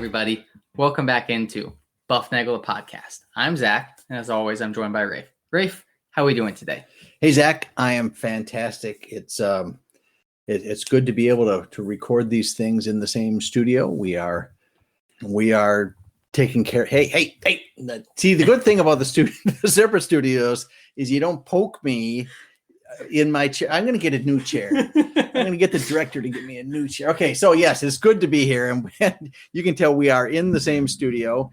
everybody. Welcome back into Bufnagle podcast. I'm Zach, and as always, I'm joined by Rafe. Rafe, how are we doing today? Hey, Zach, I am fantastic. It's good to be able to record these things in the same studio. We are taking care. Hey! See, the good thing about the separate studios is you don't poke me in my chair. I'm going to get a new chair. I'm going to get the director to get me a new chair. Okay, so yes, it's good to be here, and you can tell we are in the same studio.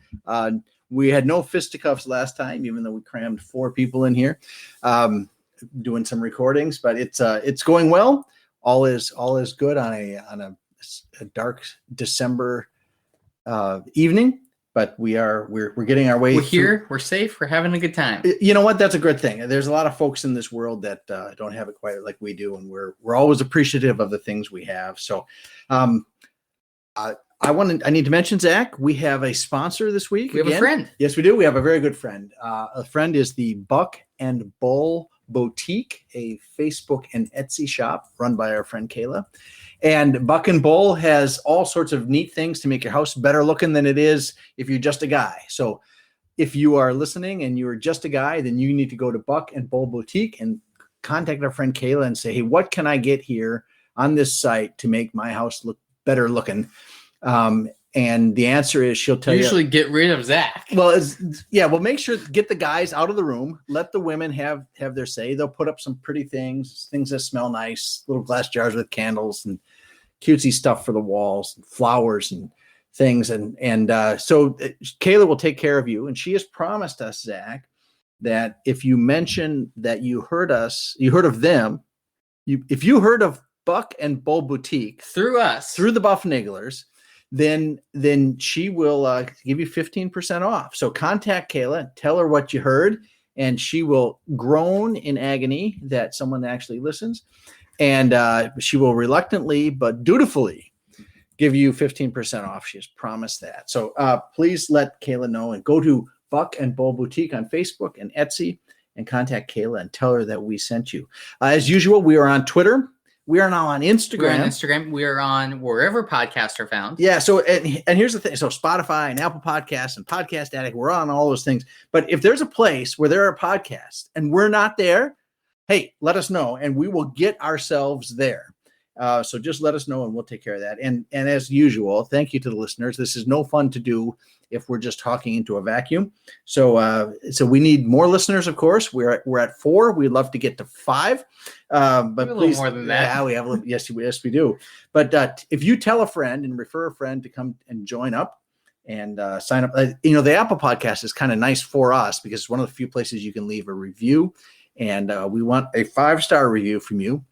We had no fisticuffs last time, even though we crammed 4 people in here, doing some recordings. But it's going well. All is good on a dark December evening. But we're getting our way. We're here. We're safe. We're having a good time. You know what? That's a good thing. There's a lot of folks in this world that don't have it quite like we do, and we're always appreciative of the things we have. So, I need to mention, Zach, we have a sponsor this week. We have a friend. Yes, we do. We have a very good friend. A friend is the Buck and Bull Boutique, a Facebook and Etsy shop run by our friend Kayla. And Buck and Bull has all sorts of neat things to make your house better looking than it is if you're just a guy. So if you are listening and you're just a guy, then you need to go to Buck and Bull Boutique and contact our friend Kayla and say, hey, what can I get here on this site to make my house look better looking? And the answer is she'll tell you. Usually get rid of Zach. Well, make sure get the guys out of the room. Let the women have their say. They'll put up some pretty things that smell nice, little glass jars with candles and cutesy stuff for the walls, and flowers and things. So Kayla will take care of you. And she has promised us, Zach, that if you mention that you heard of them, if you heard of Buck and Bull Boutique through us, through the Bufnaglers, then she will give you 15% off. So contact Kayla, tell her what you heard, and she will groan in agony that someone actually listens. And she will reluctantly but dutifully give you 15% off. She has promised that. So please let Kayla know and go to Buck and Bull Boutique on Facebook and Etsy and contact Kayla and tell her that we sent you. As usual, we are on Twitter. We are now on Instagram. We're on Instagram. We are on wherever podcasts are found. Yeah. So, and here's the thing. So Spotify and Apple Podcasts and Podcast Addict, we're on all those things. But if there's a place where there are podcasts and we're not there, hey, let us know and we will get ourselves there. So just let us know and we'll take care of that. And as usual, thank you to the listeners. This is no fun to do if we're just talking into a vacuum. So we need more listeners, of course. We're at 4. We'd love to get to 5. But please, a little more than that. Yeah, we have. Yes, we do. But if you tell a friend and refer a friend to come and join up and sign up, the Apple Podcast is kind of nice for us because it's one of the few places you can leave a review. And we want a 5-star review from you.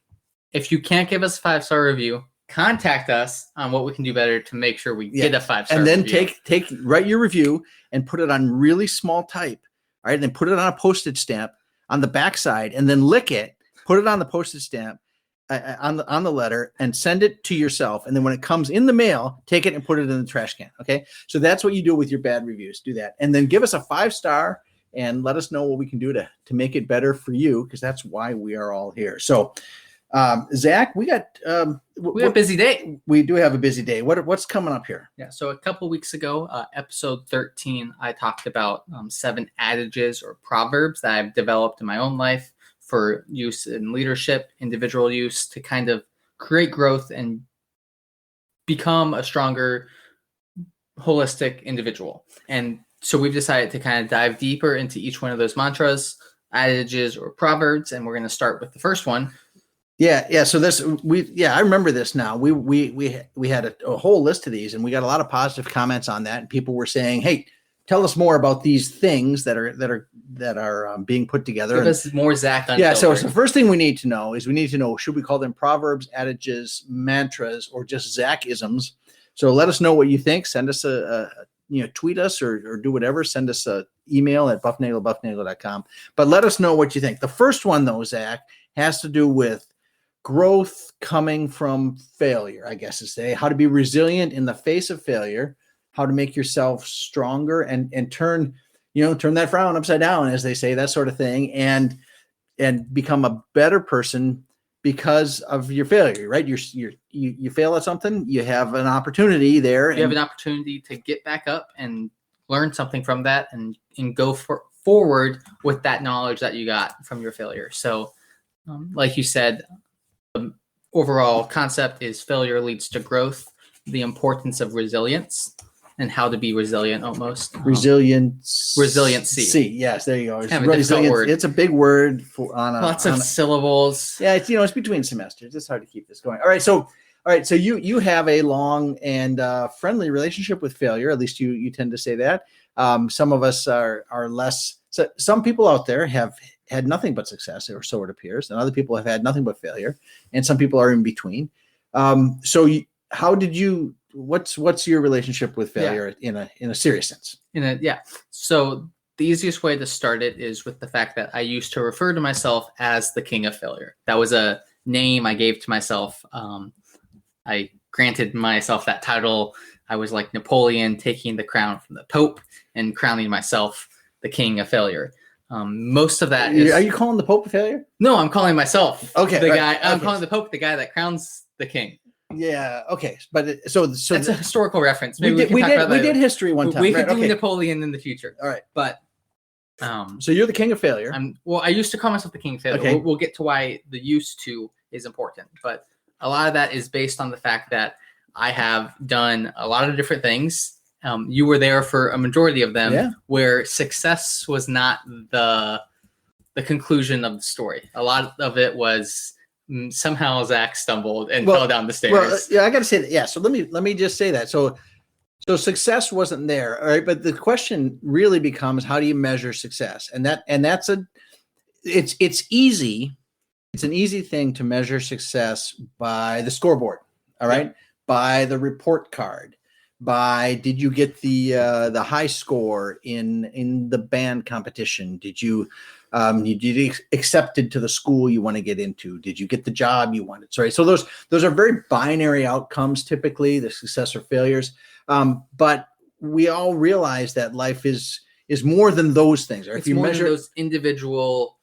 If you can't give us a 5-star review, contact us on what we can do better to make sure we get a 5-star review. And then write your review and put it on really small type. All right. And then put it on a postage stamp on the backside and then lick it, put it on the postage stamp on the letter and send it to yourself. And then when it comes in the mail, take it and put it in the trash can. Okay. So that's what you do with your bad reviews. Do that. And then give us a 5-star and let us know what we can do to make it better for you, because that's why we are all here. So, Zach, we got a busy day. We do have a busy day. What's coming up here? Yeah. So a couple weeks ago, episode 13, I talked about 7 adages or proverbs that I've developed in my own life for use in leadership, individual use to kind of create growth and become a stronger, holistic individual. And so we've decided to kind of dive deeper into each one of those mantras, adages, or proverbs, and we're going to start with the first one. Yeah. So I remember this now. We had a whole list of these, and we got a lot of positive comments on that. And people were saying, "Hey, tell us more about these things that are being put together." Give us more, Zach. Yeah. So the first thing we need to know is should we call them proverbs, adages, mantras, or just Zachisms? So let us know what you think. Send us tweet us or do whatever. Send us an email at bufnagle@bufnagle.com. But let us know what you think. The first one, though, Zach, has to do with growth coming from failure, I guess to say. How to be resilient in the face of failure, how to make yourself stronger and turn that frown upside down, as they say, that sort of thing, and become a better person because of your failure, right? You fail at something, you have an opportunity there. You have an opportunity to get back up and learn something from that, and go forward with that knowledge that you got from your failure. So, like you said, the overall concept is failure leads to growth, the importance of resilience, and how to be resilient almost. Resiliency. Yes, there you go. It's kind of a difficult word. It's a big word lots of syllables. Yeah, it's between semesters. It's hard to keep this going. All right, so you have a long and friendly relationship with failure. At least you tend to say that. Some of us are less. So some people out there have had nothing but success, or so it appears, and other people have had nothing but failure, and some people are in between. How did you? What's your relationship with failure in a serious sense? So the easiest way to start it is with the fact that I used to refer to myself as the king of failure. That was a name I gave to myself. I granted myself that title. I was like Napoleon taking the crown from the Pope and crowning myself the king of failure. Most of that is. Are you calling the Pope a failure? No, I'm calling myself the guy. I'm calling the Pope the guy that crowns the king. Yeah. Okay. But so that's a historical reference. Maybe we did history one time. We could do Napoleon in the future. All right. But so you're the king of failure. I used to call myself the king of failure. Okay. We'll get to why the used to is important, but a lot of that is based on the fact that I have done a lot of different things. You were there for a majority of them, where success was not the conclusion of the story. A lot of it was somehow Zach stumbled and fell down the stairs. Well, yeah, I got to say that. Yeah, so let me just say that. So success wasn't there, all right. But the question really becomes, how do you measure success? It's easy. It's an easy thing to measure success by the scoreboard, all right, by the report card, by did you get the high score in the band competition? Did you accepted to the school you want to get into? Did you get the job you wanted? Sorry. So those are very binary outcomes, typically, the success or failures. But we all realize that life is more than those things. Or if you measure those individual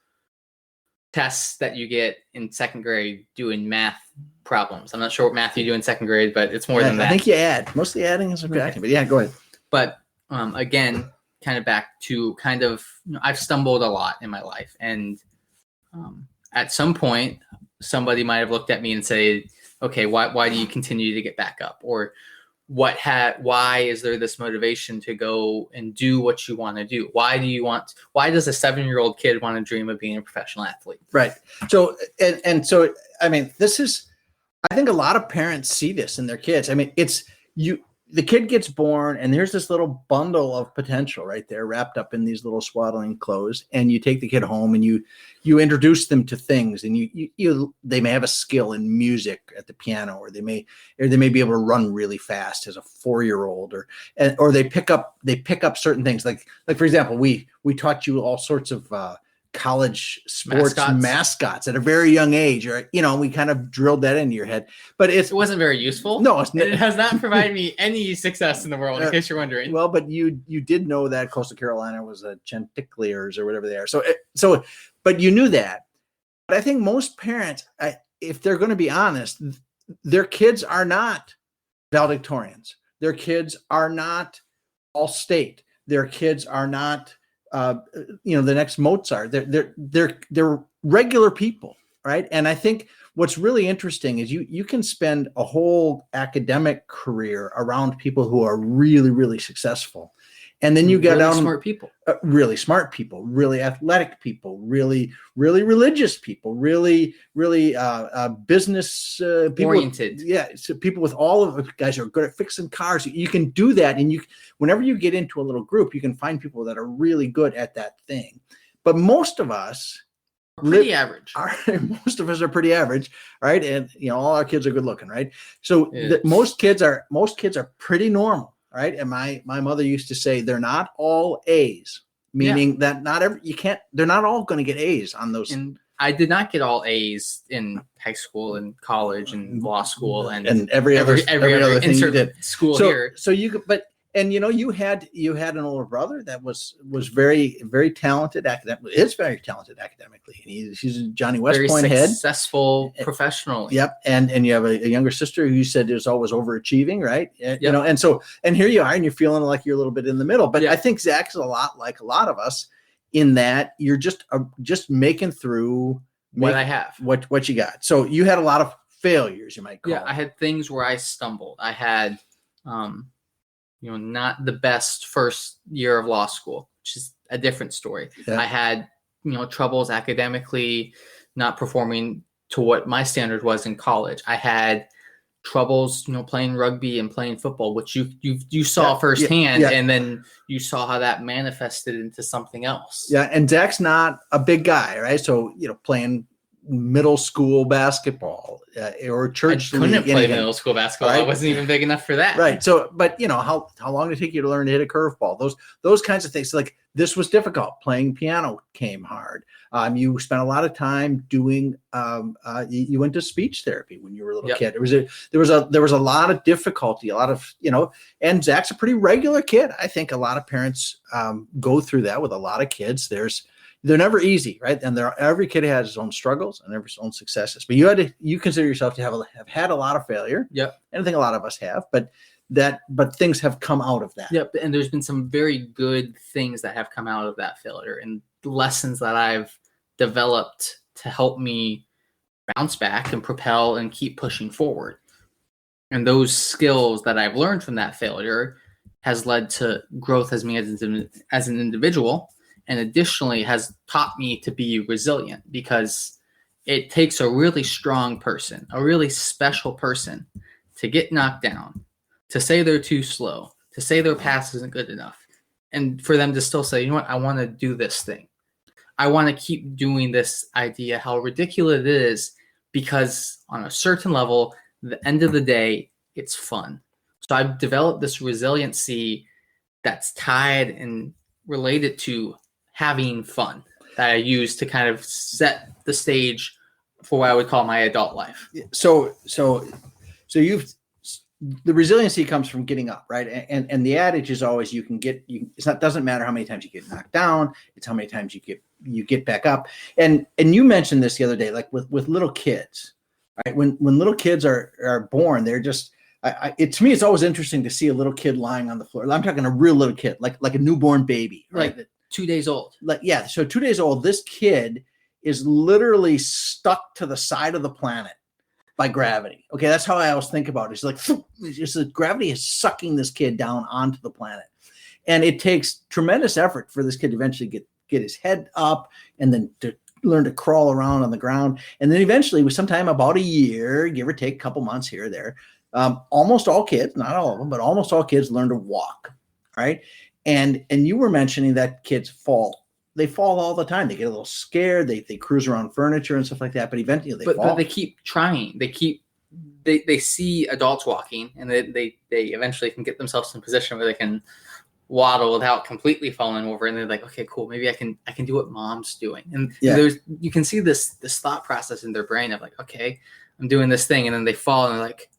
tests that you get in second grade doing math problems. I'm not sure what math you do in second grade, but it's more than that. I think you add. Mostly adding and subtracting. But yeah, go ahead. But again, kind of back to I've stumbled a lot in my life, and at some point somebody might have looked at me and say, okay, why do you continue to get back up? Or why is there this motivation to go and do what you want to do? Why does a 7-year-old kid want to dream of being a professional athlete? Right. So, so, I mean, I think a lot of parents see this in their kids. I mean, the kid gets born and there's this little bundle of potential right there wrapped up in these little swaddling clothes, and you take the kid home and you introduce them to things, and they may have a skill in music at the piano, or they may be able to run really fast as a 4-year-old, or they pick up certain things like for example, we taught you all sorts of college sports mascots at a very young age, or we kind of drilled that into your head, but it wasn't very useful. No, it has not provided me any success in the world, in case you're wondering. Well, but you did know that Coastal Carolina was a Chanticleers or whatever they are. So but you knew that. But I think most parents, if they're going to be honest, their kids are not valedictorians. Their kids are not all state. Their kids are not the next Mozart. They're regular people, right? And I think what's really interesting is you can spend a whole academic career around people who are really, really successful, and then you get down smart people, really smart people, really athletic people, really, really religious people, really, really business people, oriented. So people with all of the guys who are good at fixing cars. You can do that, and whenever you get into a little group, you can find people that are really good at that thing. But most of us pretty average. Most of us are pretty average, right? And all our kids are good looking, right? So most kids are pretty normal. Right. And my mother used to say they're not all A's, meaning that they're not all going to get A's on those. And I did not get all A's in high school and college and law school and every other thing you did. School here. So you could, And you had an older brother that was very, very talented academically. Is very talented academically, and he's a Johnny West Very Point head, successful professionally. Yep, and you have a younger sister who you said is always overachieving, right? Yep. And here you are, and you're feeling like you're a little bit in the middle. But I think Zach's a lot like a lot of us in that you're just making through what I have, what you got. So you had a lot of failures, you might call. Yeah, I had things where I stumbled. I had, not the best first year of law school, which is a different story. Yeah. I had, troubles academically, not performing to what my standard was in college. I had troubles, playing rugby and playing football, which you saw firsthand, and then you saw how that manifested into something else. Yeah, and Zach's not a big guy, right? So, playing middle school basketball or church. I couldn't play middle school basketball. Right? I wasn't even big enough for that. Right. So, but how long did it take you to learn to hit a curveball? Those kinds of things. Like this was difficult. Playing piano came hard. You spent a lot of time doing. You went to speech therapy when you were a little kid. There was a lot of difficulty. A lot of And Zach's a pretty regular kid. I think a lot of parents go through that with a lot of kids. They're never easy, right? And every kid has his own struggles and his own successes. But you consider yourself to have had a lot of failure. Yep. And I think a lot of us have, but things have come out of that. Yep. And there's been some very good things that have come out of that failure and lessons that I've developed to help me bounce back and propel and keep pushing forward. And those skills that I've learned from that failure has led to growth as me as an individual. And additionally has taught me to be resilient, because it takes a really strong person, a really special person, to get knocked down, to say they're too slow, to say their pass isn't good enough, and for them to still say, I want to do this thing. I want to keep doing this idea, how ridiculous it is, because on a certain level, at the end of the day, it's fun. So I've developed this resiliency that's tied and related to having fun that I use to kind of set the stage for what I would call my adult life. So the resiliency comes from getting up, right? And the adage is always doesn't matter how many times you get knocked down, it's how many times you get back up. And you mentioned this the other day, like with little kids, right? When little kids are born, they're just to me, it's always interesting to see a little kid lying on the floor. I'm talking a real little kid, like a newborn baby, right? 2 days old. So 2 days old, this kid is literally stuck to the side of the planet by gravity. Okay, that's how I always think about it. It's like gravity is sucking this kid down onto the planet. And it takes tremendous effort for this kid to eventually get his head up and then to learn to crawl around on the ground. And then eventually, with sometime about a year, give or take a couple months here or there, almost all kids, not all of them, but almost all kids learn to walk, right? And you were mentioning that kids fall. They fall all the time. They get a little scared. They cruise around furniture and stuff like that. But eventually they fall. But they keep trying. They see adults walking, and they eventually can get themselves in a position where they can waddle without completely falling over. And they're like, okay, cool. Maybe I can do what mom's doing. And you can see this thought process in their brain of like, okay, I'm doing this thing, and then they fall, and they're like,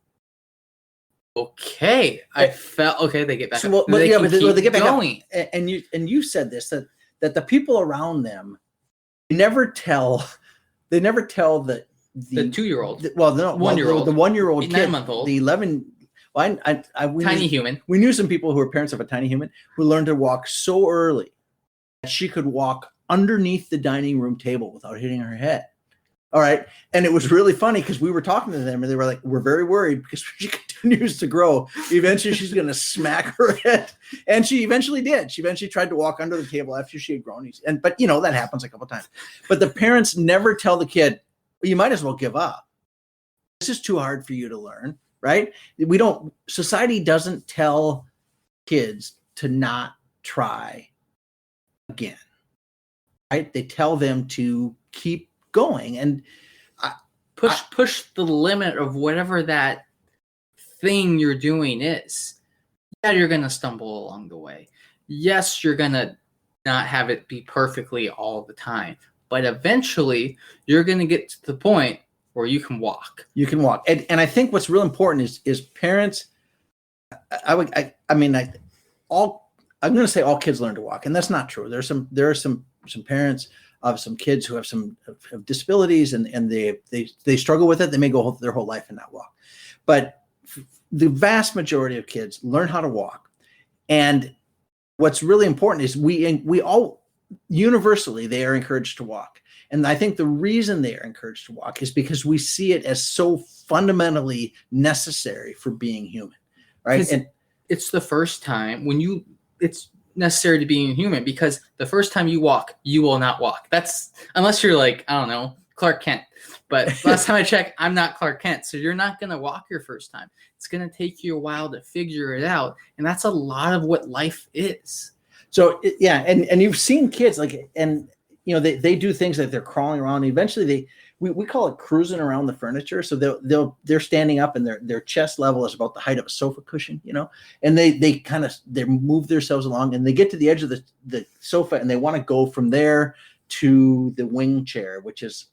okay, I felt okay. They get back. So, up. They get back going. Up. And you said this that the people around them never tell the 2-year-old. The 1-year-old, the 1-year-old kid, 9-month-old, the 11. Well, tiny human. We knew some people who were parents of a tiny human who learned to walk so early that she could walk underneath the dining room table without hitting her head. All right. And it was really funny because we were talking to them and they were like, we're very worried because she continues to grow. Eventually, she's going to smack her head. And she eventually did. She eventually tried to walk under the table after she had grown. But that happens a couple of times. But the parents never tell the kid, well, you might as well give up. This is too hard for you to learn, right? Society doesn't tell kids to not try again, right? They tell them to keep going and push the limit of whatever that thing you're doing is. Yeah, you're gonna stumble along the way. Yes, you're gonna not have it be perfectly all the time, but eventually you're gonna get to the point where you can walk. You can walk, and I think what's real important is parents. I'm going to say all kids learn to walk, and that's not true. There are some parents of some kids who have some have disabilities, and they struggle with it. They may go their whole life and not walk, but the vast majority of kids learn how to walk. And what's really important is we all universally, they are encouraged to walk. And I think the reason they are encouraged to walk is because we see it as so fundamentally necessary for being human, right? And it's the first time it's necessary to being human, because the first time you walk, you will not walk. That's unless you're like, I don't know, Clark Kent. But last time I checked, I'm not Clark Kent. So you're not going to walk your first time. It's going to take you a while to figure it out. And that's a lot of what life is. So, yeah. And you've seen kids they do things like they're crawling around. Eventually we call it cruising around the furniture. So they're standing up and their chest level is about the height of a sofa cushion, and they move themselves along, and they get to the edge of the sofa, and they want to go from there to the wing chair, which is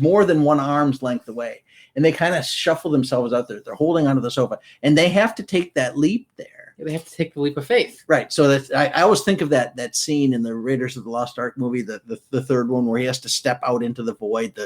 more than one arm's length away. And they kind of shuffle themselves out there. They're holding onto the sofa, and they have to take that leap there. They have to take the leap of faith. Right. So I always think of that scene in the Raiders of the Lost Ark movie, the third one, where he has to step out into the void,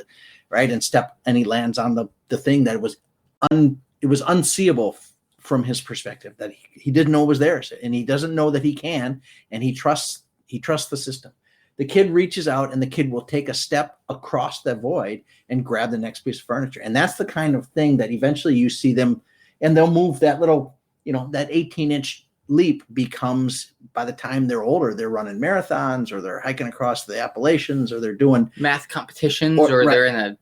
and he lands on the thing that it was unseeable from his perspective, that he didn't know was there, and he doesn't know that he can, and he trusts the system. The kid reaches out, and the kid will take a step across that void and grab the next piece of furniture. And that's the kind of thing that eventually you see them, and they'll move that little, that 18-inch leap becomes, by the time they're older, they're running marathons, or they're hiking across the Appalachians, or they're doing math competitions, or they're in a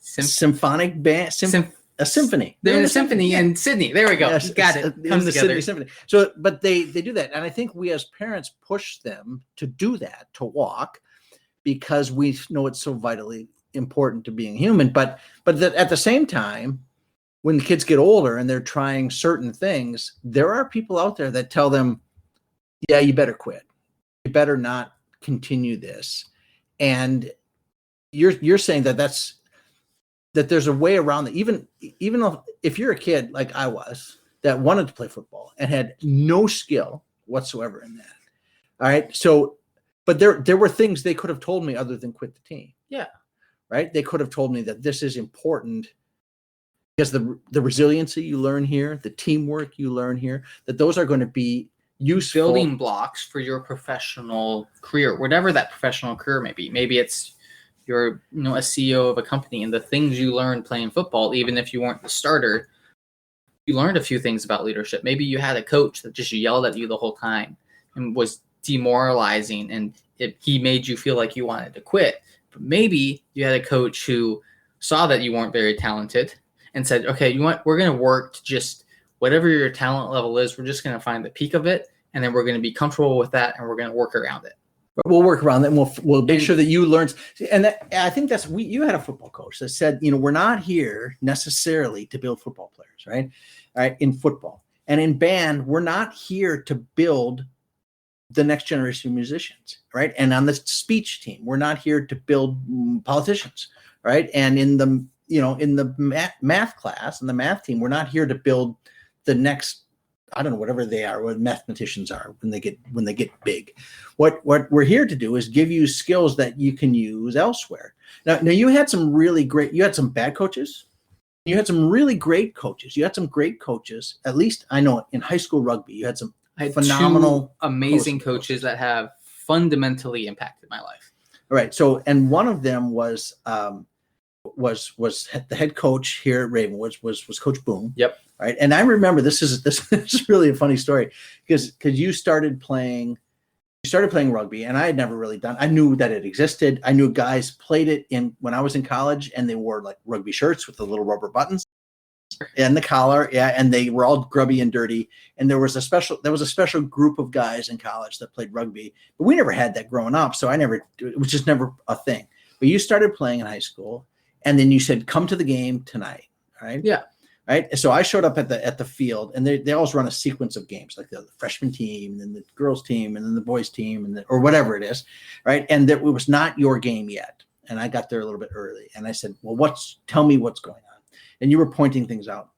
symphonic band. A symphony. They're in a symphony in Sydney. There we go. Yes, got it. Comes in the together. Sydney Symphony. So, but they do that, and I think we as parents push them to do that, to walk, because we know it's so vitally important to being human. But that at the same time, when the kids get older and they're trying certain things, there are people out there that tell them, "Yeah, you better quit. You better not continue this." And you're saying that there's a way around that. Even if you're a kid like I was, that wanted to play football and had no skill whatsoever in that. All right. So, but there were things they could have told me other than quit the team. Yeah. Right. They could have told me that this is important, because the resiliency you learn here, the teamwork you learn here, that those are going to be useful building blocks for your professional career, whatever that professional career may be. Maybe it's you're a CEO of a company, and the things you learned playing football, even if you weren't the starter, you learned a few things about leadership. Maybe you had a coach that just yelled at you the whole time and was demoralizing, and he made you feel like you wanted to quit. But maybe you had a coach who saw that you weren't very talented and said, okay, we're going to work to just whatever your talent level is, we're just going to find the peak of it, and then we're going to be comfortable with that, and we're going to work around it. But we'll work around that, and we'll make sure that you learn. And I think you had a football coach that said, we're not here necessarily to build football players, right? All right, in football. And in band, we're not here to build the next generation of musicians, right? And on the speech team, we're not here to build politicians, right? And in the math class and the math team, we're not here to build the next, I don't know, whatever they are, what mathematicians are when they get big. What we're here to do is give you skills that you can use elsewhere. Now you had some bad coaches. You had some really great coaches. You had some great coaches. At least I know in high school rugby, you had some phenomenal, amazing coaches that have fundamentally impacted my life. All right. So, and one of them was the head coach here at Ravenwood was Coach Boone. Yep. Right. And I remember this is really a funny story because you started playing rugby, and I had never really I knew that it existed. I knew guys played it when I was in college, and they wore like rugby shirts with the little rubber buttons and the collar. Yeah. And they were all grubby and dirty. And there was a special group of guys in college that played rugby, but we never had that growing up. So it was just never a thing. But you started playing in high school, and then you said, come to the game tonight. Right. Yeah. Right. So I showed up at the field, and they always run a sequence of games, like the freshman team, and then the girls team, and then the boys team, or whatever it is. Right. And it was not your game yet. And I got there a little bit early, and I said, well, tell me what's going on. And you were pointing things out.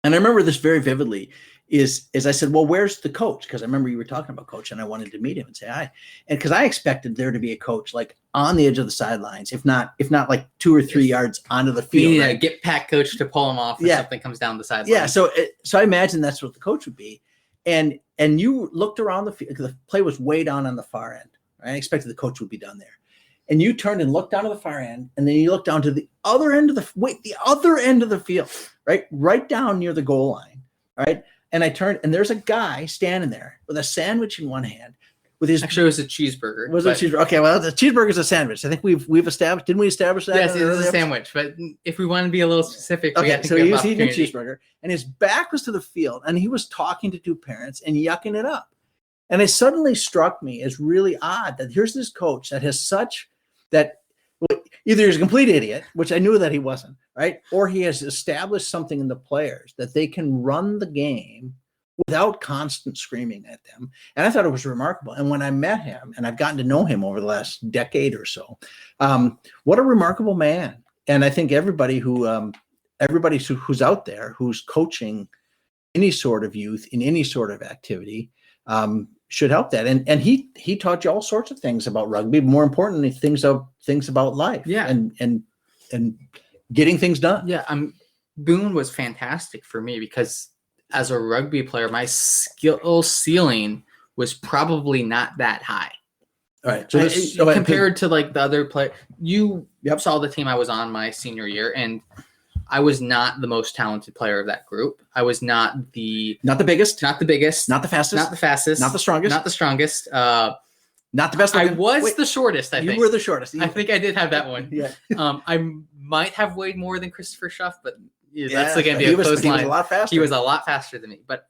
And I remember this very vividly is I said, well, where's the coach? Because I remember you were talking about coach and I wanted to meet him and say hi. And because I expected there to be a coach like on the edge of the sidelines, if not like 2 or 3 yards onto the field. You need a get pack coach to pull him off if something comes down the sideline. Yeah. So I imagine that's what the coach would be. And you looked around the field, because the play was way down on the far end. Right? I expected the coach would be down there. And you turned and looked down to the far end, and then you looked down to the other end of the field, right down near the goal line, right? And I turned, and there's a guy standing there with a sandwich in one hand, with his. Actually, it was a cheeseburger. Was it a cheeseburger? Okay, well, the cheeseburger is a sandwich. I think we've established. Didn't we establish that? Yes, it is a sandwich. But if we want to be a little specific, okay. So he was eating a cheeseburger, and his back was to the field, and he was talking to 2 parents and yucking it up. And it suddenly struck me as really odd that here's this coach that has that either he's a complete idiot, which I knew that he wasn't, right? Or he has established something in the players that they can run the game without constant screaming at them. And I thought it was remarkable. And when I met him, and I've gotten to know him over the last decade or so, what a remarkable man. And I think everybody who's out there who's coaching any sort of youth in any sort of activity should help that. And he taught you all sorts of things about rugby, more importantly, things about life. Yeah. And getting things done. Yeah. Boone was fantastic for me because as a rugby player, my skill ceiling was probably not that high. All right. So compared to like the other player, you saw the team I was on my senior year, and I was not the most talented player of that group. I was not the biggest, not the fastest, not the strongest, not the best. I was the shortest. I think you were the shortest. I think I did have that one. Yeah. I might have weighed more than Christopher Schuff, but that's going to be a close line. He was a lot faster. He was a lot faster than me, but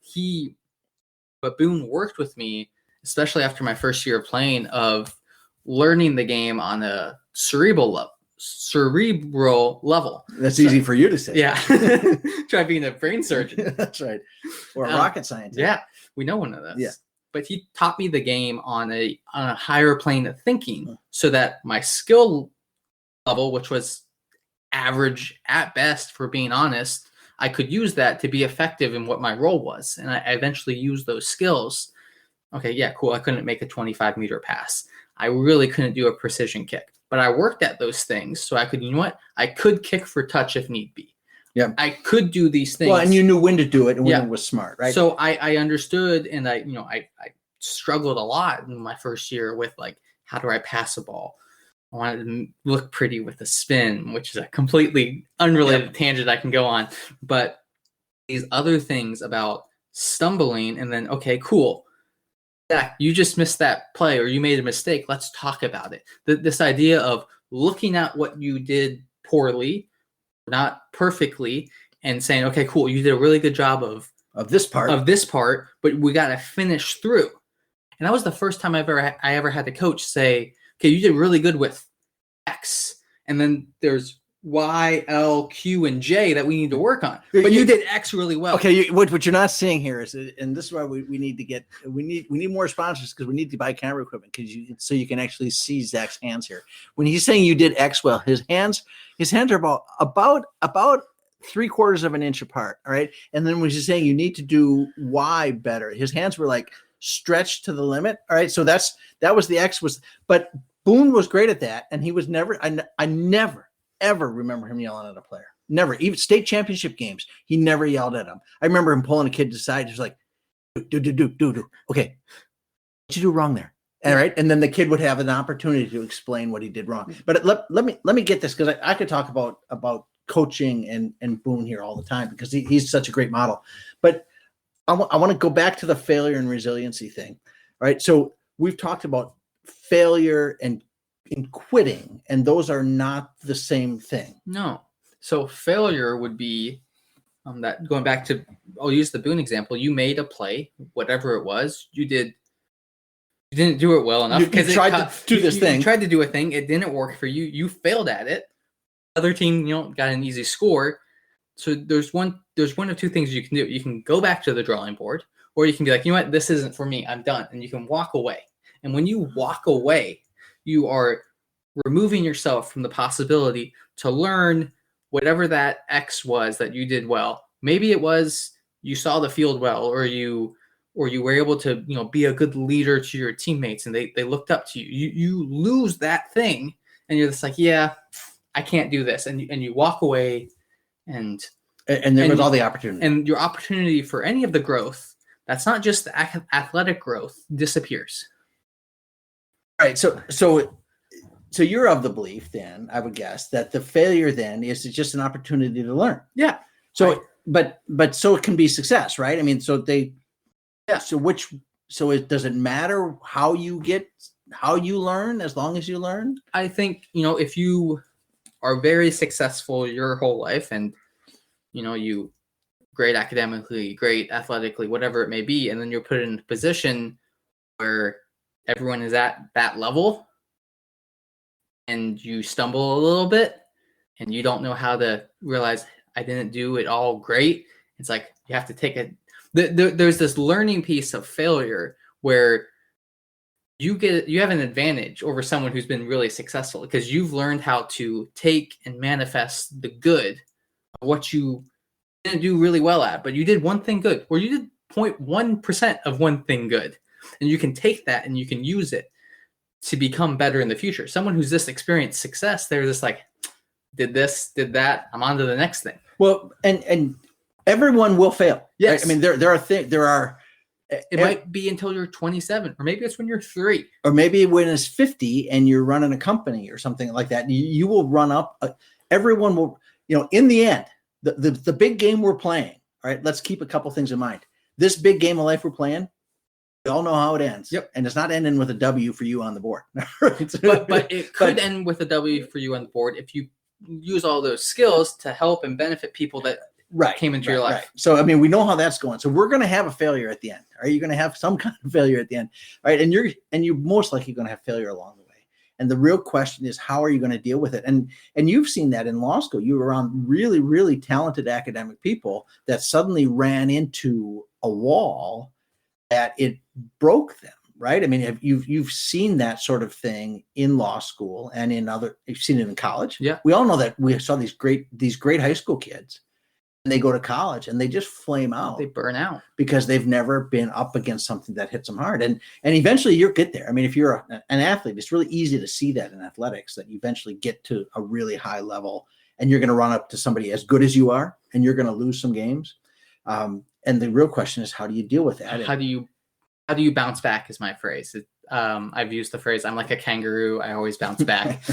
Boone worked with me, especially after my first year of playing, of learning the game on a cerebral level. That's easy for you to say. Yeah. Try being a brain surgeon. That's right. Or a rocket scientist. Yeah. We know one of those. Yeah. But he taught me the game on a higher plane of thinking, so that my skill level, which was average at best, for being honest, I could use that to be effective in what my role was. And I eventually used those skills. Okay, yeah, cool. I couldn't make a 25-meter pass. I really couldn't do a precision kick. But I worked at those things, so I could, I could kick for touch if need be. Yeah, I could do these things. Well, and you knew when to do it and when it was smart, right? So I understood, and I struggled a lot in my first year with like, how do I pass a ball? I wanted to look pretty with a spin, which is a completely unrelated tangent I can go on. But these other things about stumbling, and then, okay, cool. Yeah, you just missed that play, or you made a mistake. Let's talk about it. This idea of looking at what you did poorly, not perfectly, and saying, okay, cool, you did a really good job of this part, but we got to finish through. And that was the first time I ever had the coach say, okay, you did really good with X, and then there's Y, L, Q, and J that we need to work on. But you did X really well. Okay, what you're not seeing here is, and this is why we need more sponsors, because we need to buy camera equipment so you can actually see Zach's hands here. When he's saying you did X well, his hands are about 3/4 of an inch apart. All right, and then when he's saying you need to do Y better, his hands were like stretched to the limit. All right, so that was the X but Boone was great at that, and he was never. I never ever remember him yelling at a player. Never. Even state championship games, he never yelled at him. I remember him pulling a kid to the side. He was like, do. Okay, what you do wrong there? All right. And then the kid would have an opportunity to explain what he did wrong. But let me get this, because I could talk about coaching and Boone here all the time, because he's such a great model. But I want to go back to the failure and resiliency thing. All right. So we've talked about failure and in quitting, and those are not the same thing. No. So failure would be that, going back to, I'll use the Boone example. You made a play, whatever it was, you didn't do it well enough, because you tried to do this thing. You tried to do a thing, it didn't work for you. You failed at it. Other team, got an easy score. So there's one of two things you can do. You can go back to the drawing board, or you can be like, you know what, this isn't for me. I'm done, and you can walk away. And when you walk away, you are removing yourself from the possibility to learn whatever that X was that you did well, Maybe it was you saw the field well, or you were able to, be a good leader to your teammates, and they looked up to you. You lose that thing, and you're just like, yeah, I can't do this, and you walk away, and there was all the opportunity, and your opportunity for any of the growth that's not just the athletic growth disappears. All right. So you're of the belief then, I would guess, that the failure then is just an opportunity to learn. Yeah. So, but so it can be success, right? I mean, so does it matter how you learn as long as you learn? I think, if you are very successful your whole life and, you great academically, great athletically, whatever it may be, and then you're put in a position where everyone is at that level and you stumble a little bit and you don't know how to realize I didn't do it all great. It's like you have to take there's this learning piece of failure where you have an advantage over someone who's been really successful because you've learned how to take and manifest the good of what you didn't do really well at, but you did one thing good, or you did 0.1% of one thing good, and you can take that and you can use it to become better in the future. Someone who's just experienced success, they're just like, did this, did that, I'm on to the next thing. Well, and everyone will fail. Yes. Right? I mean, it might be until you're 27, or maybe it's when you're 3, or maybe when it's 50 and you're running a company or something like that. You will run up. Everyone will, in the end, the big game we're playing. All right, let's keep a couple things in mind. This big game of life we're playing, we all know how it ends. Yep. And it's not ending with a W for you on the board. but it could end with a W for you on the board if you use all those skills to help and benefit people that came into your life. Right. So, I mean, we know how that's going. So we're going to have a failure at the end. Are you going to have some kind of failure at the end? Right. And you're most likely going to have failure along the way. And the real question is, how are you going to deal with it? And you've seen that in law school. You were around really, really talented academic people that suddenly ran into a wall that it broke them. Right. I mean, you've seen that sort of thing in law school and you've seen it in college. Yeah. We all know that. We saw these great high school kids, and they go to college and they just flame out. They burn out because they've never been up against something that hits them hard. And eventually you'll get there. I mean, if you're an athlete, it's really easy to see that in athletics, that you eventually get to a really high level and you're going to run up to somebody as good as you are, and you're going to lose some games. And the real question is, how do you deal with that? How do you bounce back is my phrase. I've used the phrase, I'm like a kangaroo. I always bounce back.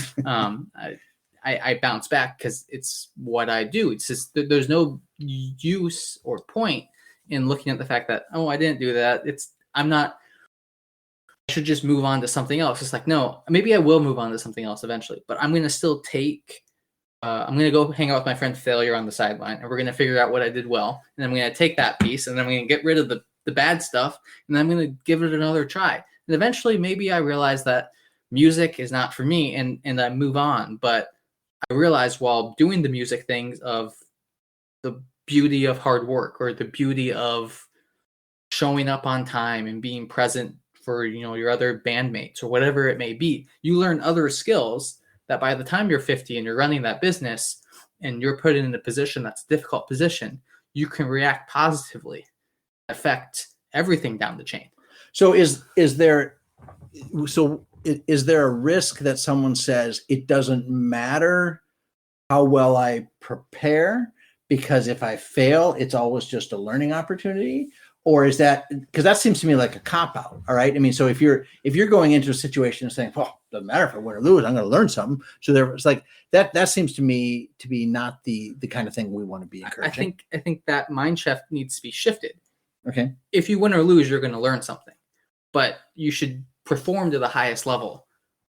I bounce back because it's what I do. It's just there's no use or point in looking at the fact that, oh, I didn't do that. I should just move on to something else. It's like, no, maybe I will move on to something else eventually, but I'm going to still I'm going to go hang out with my friend Failure on the sideline, and we're going to figure out what I did well. And I'm going to take that piece, and then I'm going to get rid of the bad stuff, and then I'm going to give it another try. And eventually maybe I realize that music is not for me, and I move on. But I realized while doing the music things of the beauty of hard work, or the beauty of showing up on time and being present for, your other bandmates or whatever it may be. You learn other skills that by the time you're 50 and you're running that business and you're put in a position that's a difficult position, you can react positively, affect everything down the chain. So is there a risk that someone says it doesn't matter how well I prepare, because if I fail, it's always just a learning opportunity? Or is that, because that seems to me like a cop-out, all right? I mean, so if you're going into a situation and saying, well, it doesn't matter if I win or lose, I'm going to learn something. So it's like that seems to me to be not the kind of thing we want to be encouraging. I think that mind shift needs to be shifted. Okay. If you win or lose, you're going to learn something, but you should perform to the highest level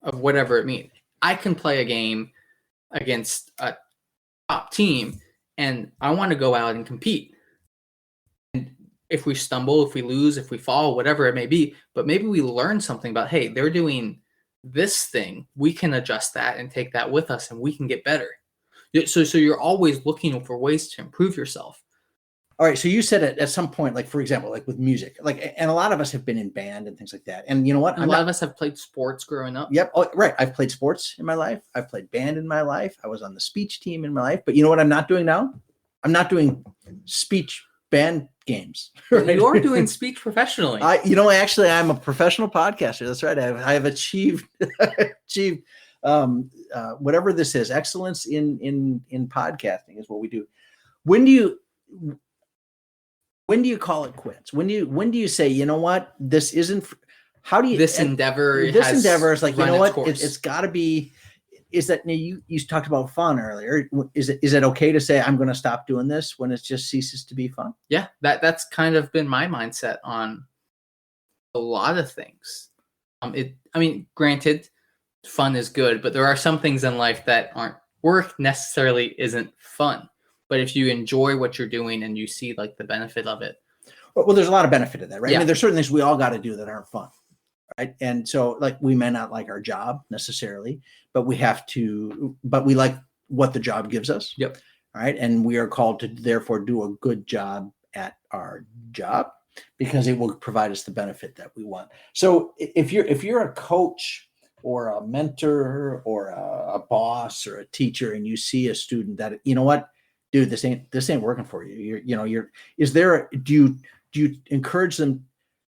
of whatever it means. I can play a game against a top team, and I want to go out and compete. And if we stumble, if we lose, if we fall, whatever it may be, but maybe we learn something about, hey, they're doing this thing. We can adjust that and take that with us, and we can get better. So you're always looking for ways to improve yourself. All right. So you said at some point, like, for example, like with music, like, and a lot of us have been in band and things like that. And you know what? A lot of us have played sports growing up. Yep. Oh, right. I've played sports in my life. I've played band in my life. I was on the speech team in my life. But you know what I'm not doing now? I'm not doing speech band games. Right? You're doing speech professionally. Actually, I'm a professional podcaster. That's right. I have achieved whatever this is. Excellence in podcasting is what we do. When do you call it quits? When do you say, you know what, this isn't? How do you this endeavor is like, you know what, it's got to be. Is that you talked about fun earlier? Is it okay to say I'm going to stop doing this when it just ceases to be fun? Yeah, that's kind of been my mindset on a lot of things. Granted, fun is good, but there are some things in life that aren't work necessarily isn't fun. But if you enjoy what you're doing and you see like the benefit of it, well, there's a lot of benefit in that, right? Yeah. I mean, there's certain things we all got to do that aren't fun. Right. And so like we may not like our job necessarily, but we like what the job gives us. Yep. Right. And we are called to therefore do a good job at our job because it will provide us the benefit that we want. So if you're a coach or a mentor or a boss or a teacher and you see a student that, you know what, dude, this ain't working for you. Do you encourage them,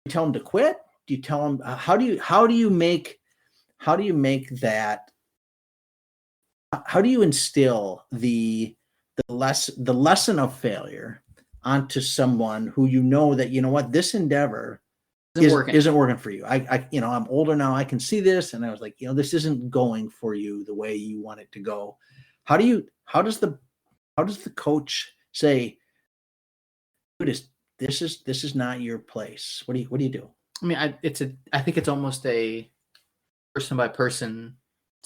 tell them to quit? Do you tell them how do you instill the lesson of failure onto someone who that, you know what, this endeavor isn't working for you. I'm older now, I can see this, and I was like, this isn't going for you the way you want it to go. How does the coach say, dude, this is not your place? What do you do? I mean, I think it's almost a person by person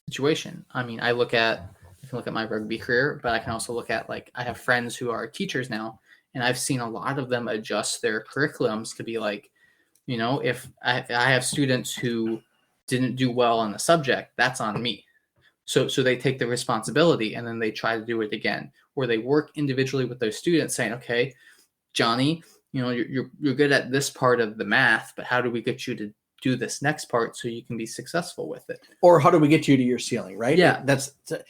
situation. I mean, I can look at my rugby career, but I can also look at, like, I have friends who are teachers now, and I've seen a lot of them adjust their curriculums to be like, if I have students who didn't do well on the subject, that's on me. So they take the responsibility and then they try to do it again, or they work individually with those students saying, okay, Johnny, you're good at this part of the math, but how do we get you to do this next part so you can be successful with it? Or how do we get you to your ceiling, right? Yeah.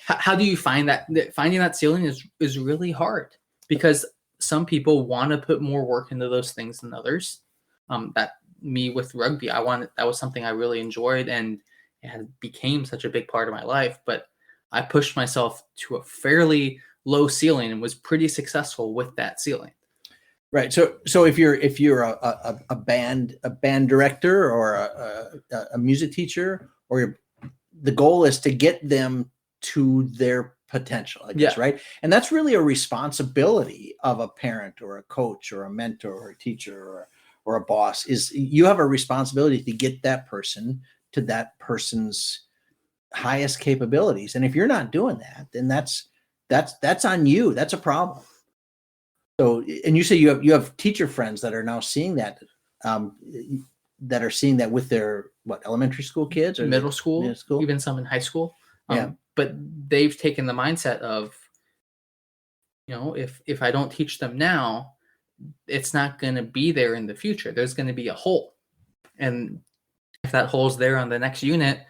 How do you find that? Finding that ceiling is really hard because some people want to put more work into those things than others. That me with rugby, that was something I really enjoyed and it became such a big part of my life, but I pushed myself to a fairly low ceiling and was pretty successful with that ceiling. Right. So if you're a band director or a music teacher, or the goal is to get them to their potential, I guess, right? And that's really a responsibility of a parent or a coach or a mentor or a teacher or a boss. Is you have a responsibility to get that person to that person's highest capabilities. And if you're not doing that, then that's on you. That's a problem. So, and you say you have teacher friends that are now seeing that, with their elementary school kids or middle school, even some in high school. But they've taken the mindset of, if I don't teach them now, it's not going to be there in the future. There's going to be a hole, and if that hole's there on the next unit,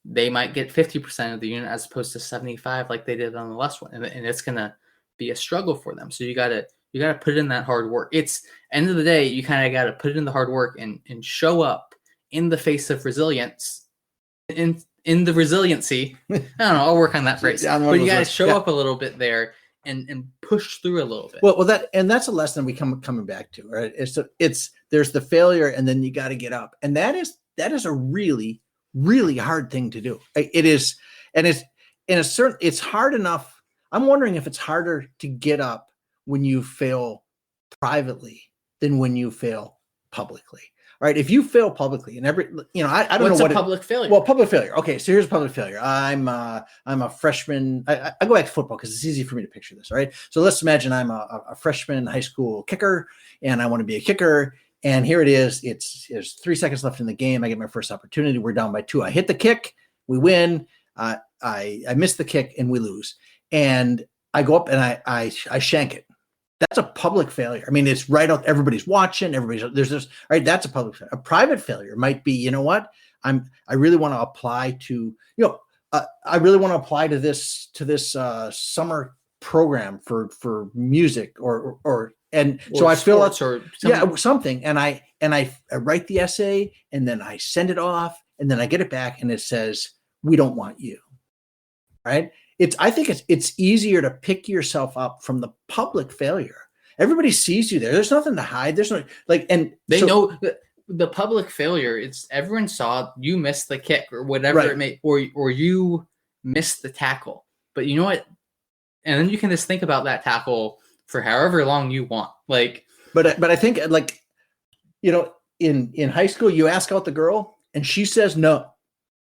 they might get 50% of the unit as opposed to 75 like they did on the last one, and it's going to be a struggle for them. So you got to put in that hard work. It's end of the day, you kind of got to put in the hard work and show up in the face of resilience, in the resiliency. I don't know, I'll work on that phrase. But you got to show up a little bit there and push through a little bit. Well, that's a lesson we coming back to, right? It's there's the failure, and then you got to get up, and that is a really, really hard thing to do. It is, and it's hard enough. I'm wondering if it's harder to get up when you fail privately than when you fail publicly, right? If you fail publicly, and I don't know what public failure. Well, public failure. Okay, so here's public failure. I'm a freshman. I go back to football because it's easy for me to picture this, right? So let's imagine I'm a freshman high school kicker, and I want to be a kicker. And here it is. There's 3 seconds left in the game. I get my first opportunity. We're down by 2. I hit the kick. We win. I miss the kick, and we lose. And I go up and I shank it. That's a public failure. I mean, it's right out. Everybody's watching. There's this, right? That's a public failure. A private failure might be, you know what? I really want to apply to, I really want to apply to this summer program for music so I fill out something and I write the essay and then I send it off and then I get it back and it says, we don't want you. Right. I think it's easier to pick yourself up from the public failure. Everybody sees you there. There's nothing to hide. There's no and they know the public failure. It's everyone saw you missed the kick or whatever it may, or you missed the tackle. But you know what? And then you can just think about that tackle for however long you want. But I think in high school, you ask out the girl and she says no.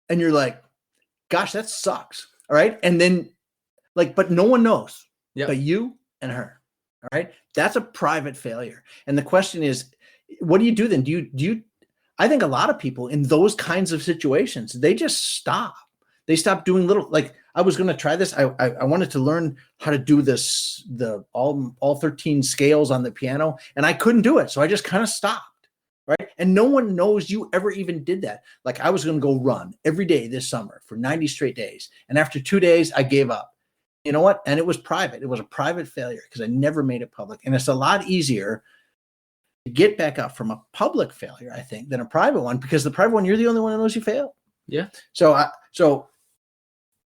And you're like, gosh, that sucks. All right. And then but no one knows but you and her. All right. That's a private failure. And the question is, what do you do then? Do you, I think a lot of people in those kinds of situations, they just stop. They stop doing little, I was going to try this. I wanted to learn how to do this, all 13 scales on the piano, and I couldn't do it. So I just kind of stopped. Right. And no one knows you ever even did that. I was going to go run every day this summer for 90 straight days. And after 2 days, I gave up. You know what? And it was private. It was a private failure because I never made it public. And it's a lot easier to get back up from a public failure, I think, than a private one, because the private one, you're the only one that knows you failed. Yeah. So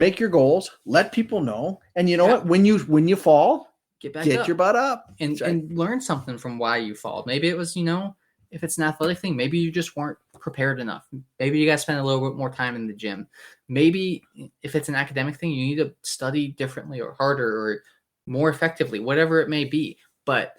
make your goals, let people know. And you know what? When you fall, get your butt up and learn something from why you fall. Maybe it was, if it's an athletic thing, maybe you just weren't prepared enough. Maybe you guys spend a little bit more time in the gym. Maybe if it's an academic thing, you need to study differently or harder or more effectively, whatever it may be. But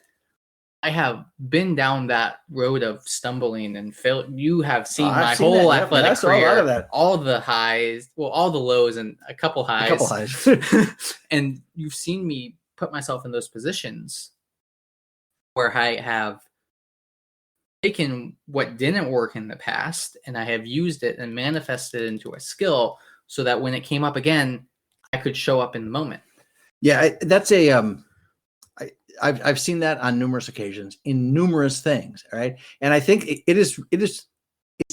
I have been down that road of stumbling and fail. You have seen my whole athletic career, all the highs, all the lows and a couple highs. And you've seen me put myself in those positions where I have taken what didn't work in the past and I have used it and manifested it into a skill so that when it came up again, I could show up in the moment. Yeah, that's I've seen that on numerous occasions in numerous things. All right. And I think it's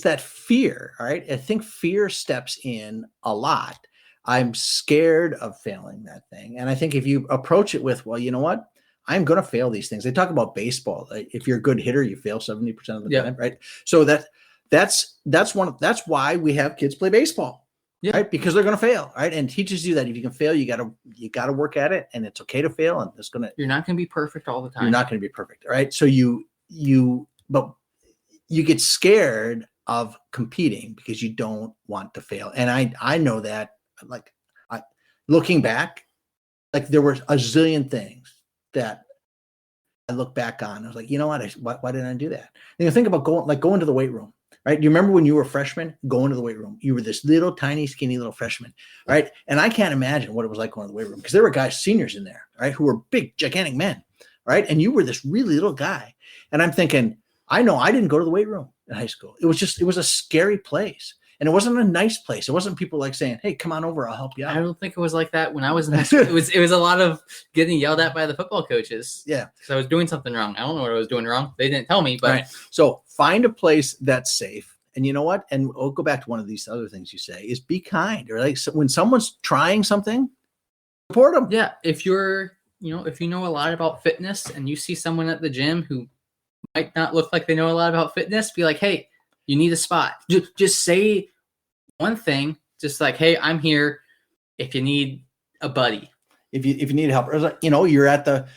that fear. All right. I think fear steps in a lot. I'm scared of failing that thing. And I think if you approach it with, well, you know what? I'm going to fail these things. They talk about baseball. If you're a good hitter, you fail 70% of the time. Right. So that's why we have kids play baseball. Yeah. Right. Because they're going to fail. Right. And teaches you that if you can fail, you got to work at it, and it's okay to fail. And you're not going to be perfect all the time. You're not going to be perfect. Right. So but you get scared of competing because you don't want to fail. And I know that, looking back, there were a zillion things that I look back on. I was like, you know what? Why didn't I do that? And think about going to the weight room, right? Do you remember when you were a freshman going to the weight room? You were this little, tiny, skinny little freshman, right? And I can't imagine what it was like going to the weight room because there were guys, seniors in there, right, who were big, gigantic men, right? And you were this really little guy. And I'm thinking, I know I didn't go to the weight room in high school. It was a scary place. And it wasn't a nice place. It wasn't people saying, hey, come on over, I'll help you out. I don't think it was like that when I was in high school. It was a lot of getting yelled at by the football coaches. Yeah. Because I was doing something wrong. I don't know what I was doing wrong. They didn't tell me. But right. So find a place that's safe. And you know what? And we'll go back to one of these other things you say is be kind. Or when someone's trying something, support them. Yeah. If you know a lot about fitness and you see someone at the gym who might not look like they know a lot about fitness, be like, hey, you need a spot. Just say one thing, just like, hey, I'm here if you need a buddy. If you need help, you're at the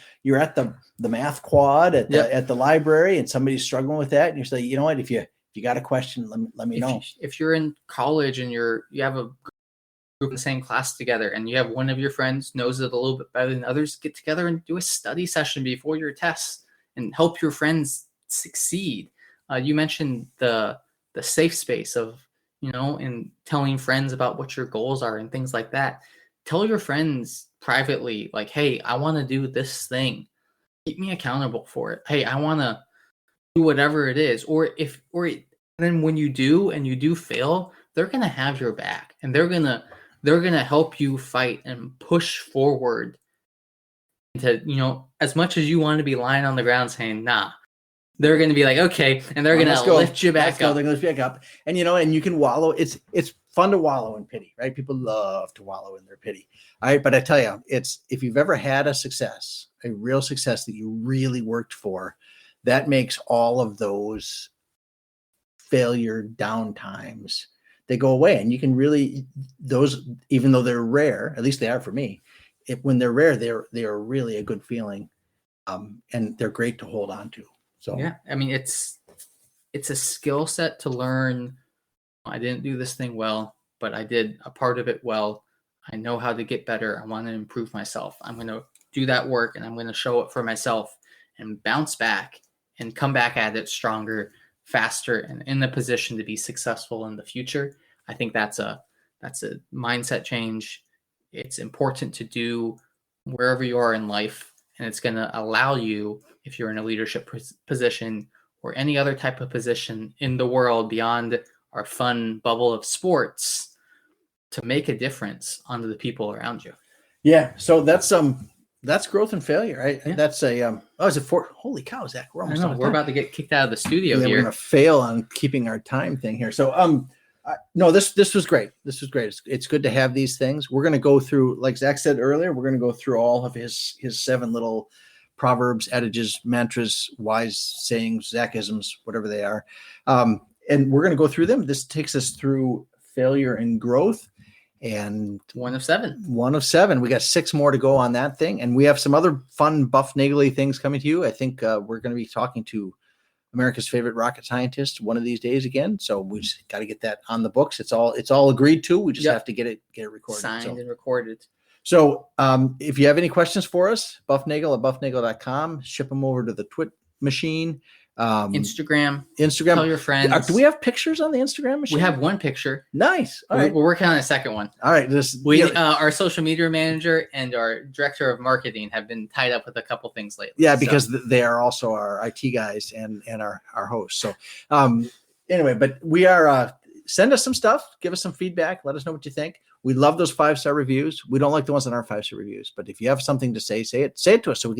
math quad at the library and somebody's struggling with that, and you say, you know what, if you got a question, let me know. If you're in college and you have a group in the same class together and you have one of your friends knows it a little bit better than others, get together and do a study session before your tests and help your friends succeed. You mentioned the safe space of, and telling friends about what your goals are and things like that. Tell your friends privately, like, hey, I want to do this thing. Keep me accountable for it. Hey, I want to do whatever it is. Or then when you do fail, they're going to have your back and they're going to help you fight and push forward to, as much as you want to be lying on the ground saying, nah, they're going to be like, okay. And they're going to lift you back up. They're going to lift you back up. And, and you can wallow. It's fun to wallow in pity, right? People love to wallow in their pity. All right. But I tell you, it's, if you've ever had a success, a real success that you really worked for, that makes all of those failure downtimes, they go away. And you can really, those, even though they're rare, at least they are for me, when they're rare, they are really a good feeling. And they're great to hold on to. So yeah, I mean, it's a skill set to learn. I didn't do this thing well, but I did a part of it well. I know how to get better. I want to improve myself. I'm going to do that work, and I'm going to show it for myself and bounce back and come back at it stronger, faster, and in the position to be successful in the future. I think that's a mindset change. It's important to do wherever you are in life, and it's going to allow you, if you're in a leadership position or any other type of position in the world beyond our fun bubble of sports, to make a difference on the people around you. Yeah. So that's growth and failure, right? Yeah. That's is it holy cow, Zach, we're almost we're about to get kicked out of the studio here. We're going to fail on keeping our time thing here. So, no, this was great. This was great. It's good to have these things. We're going to go through, like Zach said earlier, we're going to go through all of his 7 little proverbs, adages, mantras, wise sayings, Zachisms, whatever they are. And we're going to go through them. This takes us through failure and growth. And 1 of 7. 1 of 7. We got 6 more to go on that thing. And we have some other fun, bufnagle things coming to you. I think we're going to be talking to America's favorite rocket scientist one of these days again. So we just got to get that on the books. It's all agreed to. We just have to get it recorded. Signed and recorded. So if you have any questions for us, bufnagle at bufnagle.com. Ship them over to the Twit machine. Instagram. Tell your friends. Do we have pictures on the Instagram machine? We have 1 picture. Nice. All right. We're working on a second one. All right. Our social media manager and our director of marketing have been tied up with a couple things lately. Yeah, because they are also our IT guys and our hosts. So anyway, but we are send us some stuff, give us some feedback, let us know what you think. We love those 5-star reviews. We don't like the ones that aren't 5-star reviews, but if you have something to say it to us so we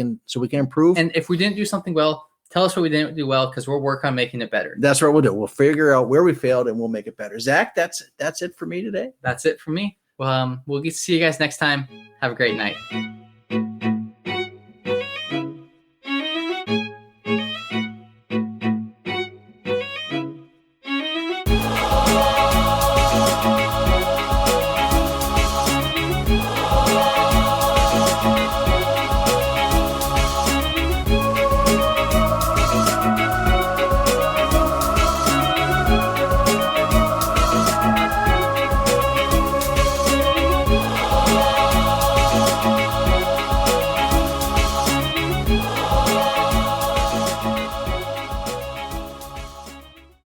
can improve. And if we didn't do something well, tell us what we didn't do well, because we'll work on making it better. That's what we'll do. We'll figure out where we failed and we'll make it better. Zach, that's it for me today. That's it for me. Well, we'll get to see you guys next time. Have a great night.